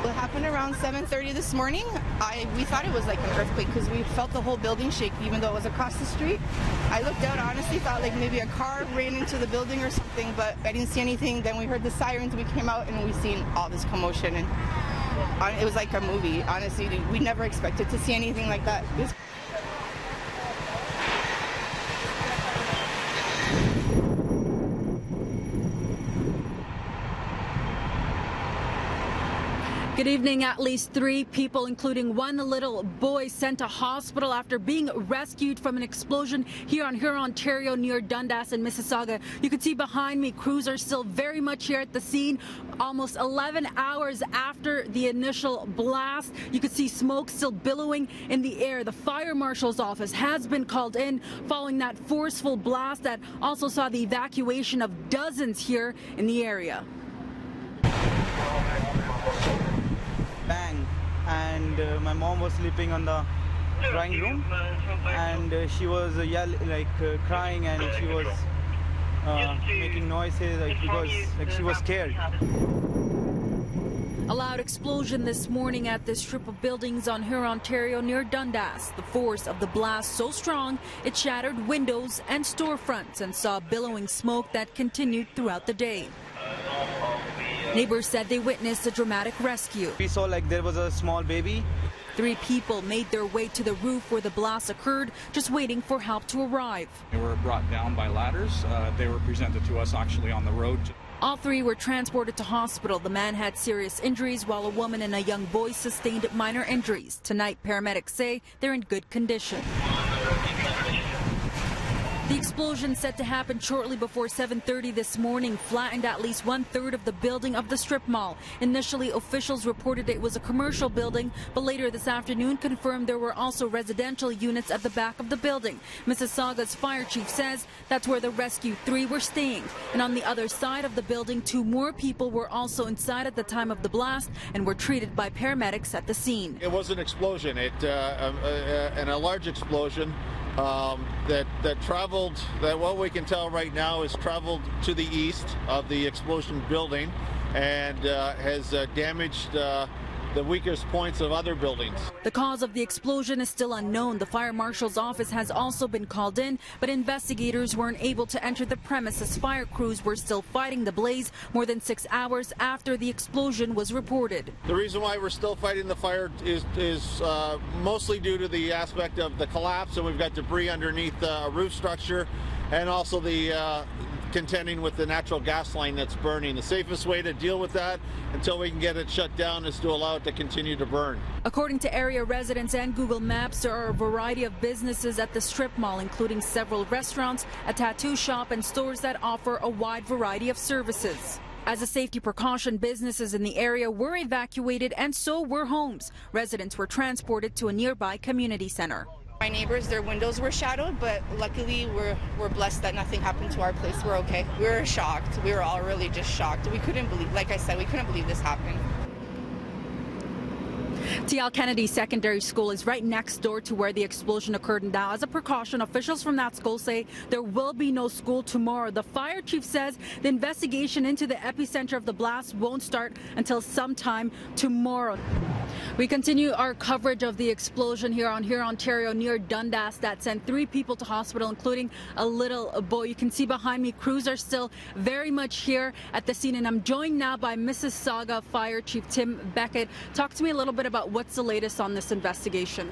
It happened around 7:30 this morning. We thought it was like an earthquake because we felt the whole building shake even though it was across the street. I looked out, honestly thought like maybe a car ran into the building or something, but I didn't see anything. Then we heard the sirens, we came out and we seen all this commotion, and it was like a movie. Honestly, we never expected to see anything like that. Good evening. At least 3 people, including one little boy, sent to hospital after being rescued from an explosion here on Huron, Ontario, near Dundas and Mississauga. You can see behind me, crews are still very much here at the scene. Almost 11 hours after the initial blast, you can see smoke still billowing in the air. The fire marshal's office has been called in following that forceful blast that also saw the evacuation of dozens here in the area. Bang, and my mom was sleeping on the drawing room, and she was crying, and she was making noises because she was scared. A loud explosion this morning at this strip of buildings on Huron, Ontario, near Dundas. The force of the blast so strong it shattered windows and storefronts and saw billowing smoke that continued throughout the day. Neighbors said they witnessed a dramatic rescue. We saw like there was a small baby. 3 people made their way to the roof where the blast occurred, just waiting for help to arrive. They were brought down by ladders. They were presented to us actually on the road. All 3 were transported to hospital. The man had serious injuries while a woman and a young boy sustained minor injuries. Tonight, paramedics say they're in good condition. The explosion set to happen shortly before 7:30 this morning flattened at least 1/3 of the building of the strip mall. Initially, officials reported it was a commercial building, but later this afternoon confirmed there were also residential units at the back of the building. Mississauga's fire chief says that's where the rescued 3 were staying. And on the other side of the building, 2 more people were also inside at the time of the blast and were treated by paramedics at the scene. It was an explosion, and a large explosion. That traveled, that what we can tell right now is traveled to the east of the explosion building and has damaged the weakest points of other buildings. The cause of the explosion is still unknown. The fire marshal's office has also been called in, but investigators weren't able to enter the premises. Fire crews were still fighting the blaze more than 6 hours after the explosion was reported. The reason why we're still fighting the fire is mostly due to the aspect of the collapse, and we've got debris underneath the roof structure, and also the contending with the natural gas line that's burning. The safest way to deal with that until we can get it shut down is to allow it to continue to burn. According to area residents and Google Maps, there are a variety of businesses at the strip mall, including several restaurants, a tattoo shop, and stores that offer a wide variety of services. As a safety precaution, businesses in the area were evacuated and so were homes. Residents were transported to a nearby community center. My neighbors, their windows were shadowed, but luckily we're blessed that nothing happened to our place. We're okay. We were shocked. We were all really just shocked. We couldn't believe, like I said, we couldn't believe this happened. T.L. Kennedy Secondary School is right next door to where the explosion occurred. And now, as a precaution, officials from that school say there will be no school tomorrow. The fire chief says the investigation into the epicenter of the blast won't start until sometime tomorrow. We continue our coverage of the explosion here on Huron, Ontario, near Dundas that sent 3 people to hospital, including a little boy. You can see behind me, crews are still very much here at the scene, and I'm joined now by Mississauga Fire Chief Tim Beckett. Talk to me a little bit about what's the latest on this investigation.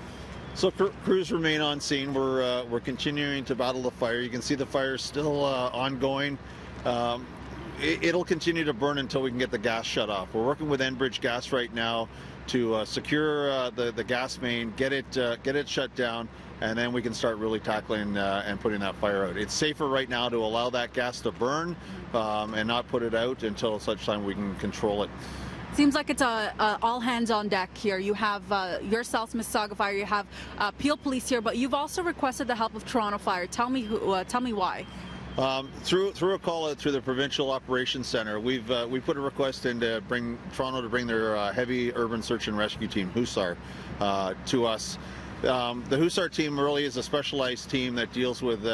So crews remain on scene. We're continuing to battle the fire. You can see the fire is still ongoing. It'll continue to burn until we can get the gas shut off. We're working with Enbridge Gas right now to secure the gas main, get it shut down, and then we can start really tackling and putting that fire out. It's safer right now to allow that gas to burn and not put it out until such time we can control it. Seems like it's all hands on deck here. You have yourselves, Mississauga Fire, you have Peel Police here, but you've also requested the help of Toronto Fire. Tell me why. Through a call out through the Provincial Operations Centre, we put a request in to bring Toronto to bring their heavy urban search and rescue team, HUSAR, to us. The HUSAR team really is a specialized team that deals with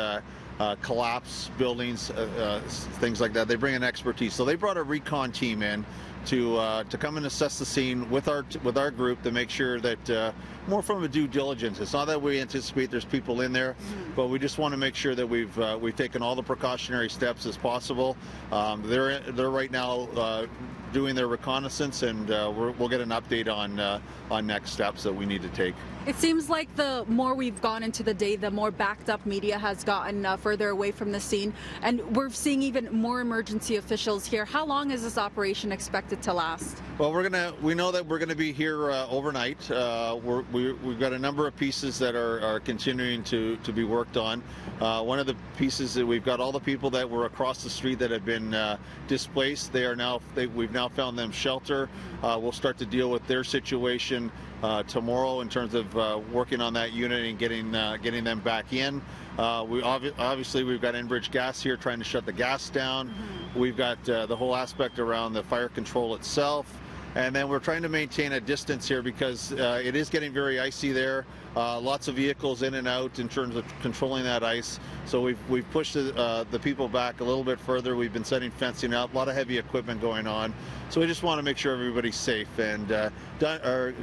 collapse buildings, things like that. They bring in expertise. So they brought a recon team in to come and assess the scene with our group to make sure that more from a due diligence. It's not that we anticipate there's people in there, but we just want to make sure that we've taken all the precautionary steps as possible. They're right now doing their reconnaissance, and we'll get an update on next steps that we need to take. It seems like the more we've gone into the day, the more backed up media has gotten further away from the scene, and we're seeing even more emergency officials here. How long is this operation expected to last? Well, we know that we're going to be here overnight. We've got a number of pieces that are continuing to be worked on. One of the pieces that we've got all the people that were across the street that have been displaced. We've now found them shelter. We'll start to deal with their situation tomorrow in terms of working on that unit and getting them back in. Obviously we've got Enbridge Gas here trying to shut the gas down. We've got the whole aspect around the fire control itself. And then we're trying to maintain a distance here because it is getting very icy there. Lots of vehicles in and out in terms of controlling that ice. So we've pushed the people back a little bit further. We've been setting fencing up, a lot of heavy equipment going on. So we just want to make sure everybody's safe. And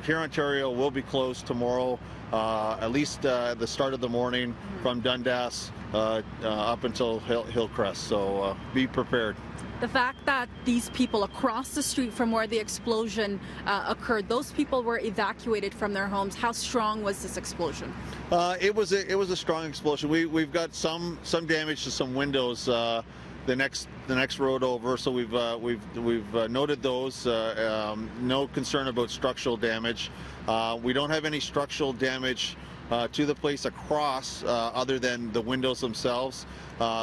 here Ontario will be closed tomorrow, at least the start of the morning from Dundas up until Hillcrest. So be prepared. The fact that these people across the street from where the explosion occurred, those people were evacuated from their homes. How strong was this explosion? It was a strong explosion. We've got some damage to some windows the next road over, so we've noted those. No concern about structural damage. We don't have any structural damage to the place across other than the windows themselves.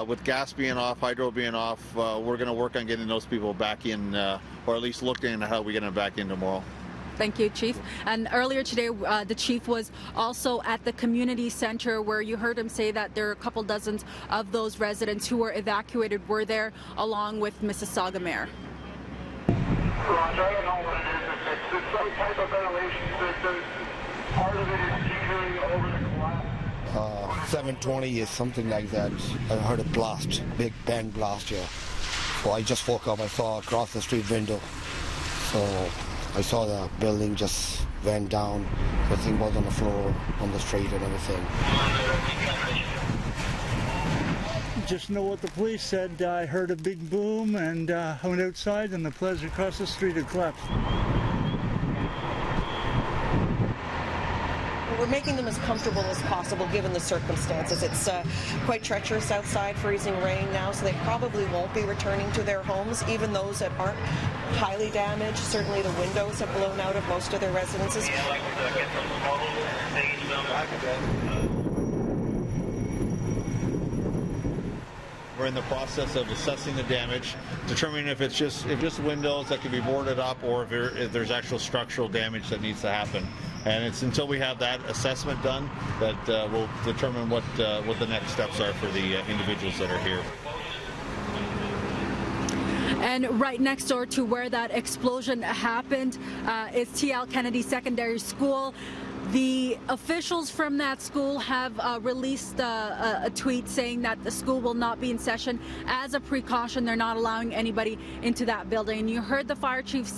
With gas being off, hydro being off, we're going to work on getting those people back in, or at least looking at how we get them back in tomorrow. Thank you, Chief. And earlier today, the Chief was also at the community center where you heard him say that there are a couple dozens of those residents who were evacuated were there, along with Mississauga Mayor. Roger, I don't know what it is. It's some type of ventilation system. Part of it is teetering over the collapse. 7:20 is something like that. I heard a blast, big bang blast here. So I just woke up, I saw across the street window. So I saw the building just went down. The thing was on the floor, on the street and everything. Just know what the police said. I heard a big boom and I went outside and the plaza across the street had collapsed. We're making them as comfortable as possible given the circumstances. It's quite treacherous outside, freezing rain now, so they probably won't be returning to their homes, even those that aren't highly damaged. Certainly the windows have blown out of most of their residences. We're in the process of assessing the damage, determining if it's just windows that can be boarded up or if there's actual structural damage that needs to happen. And it's until we have that assessment done that we'll determine what the next steps are for the individuals that are here. And right next door to where that explosion happened is TL Kennedy Secondary School. The officials from that school have released a tweet saying that the school will not be in session. As a precaution, they're not allowing anybody into that building. And you heard the fire chief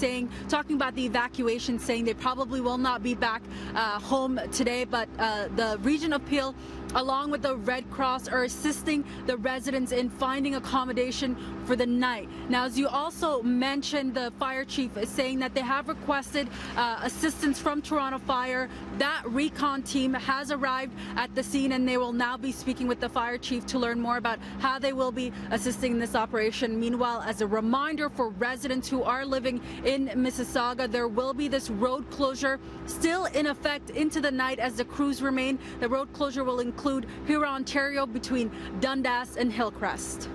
talking about the evacuation, saying they probably will not be back home today, but the region of Peel, along with the Red Cross, are assisting the residents in finding accommodation for the night. Now, as you also mentioned, the fire chief is saying that they have requested assistance from Toronto Fire. That recon team has arrived at the scene and they will now be speaking with the fire chief to learn more about how they will be assisting in this operation. Meanwhile, as a reminder for residents who are living in Mississauga, there will be this road closure still in effect into the night as the crews remain. The road closure will include Huron, Ontario between Dundas and Hillcrest.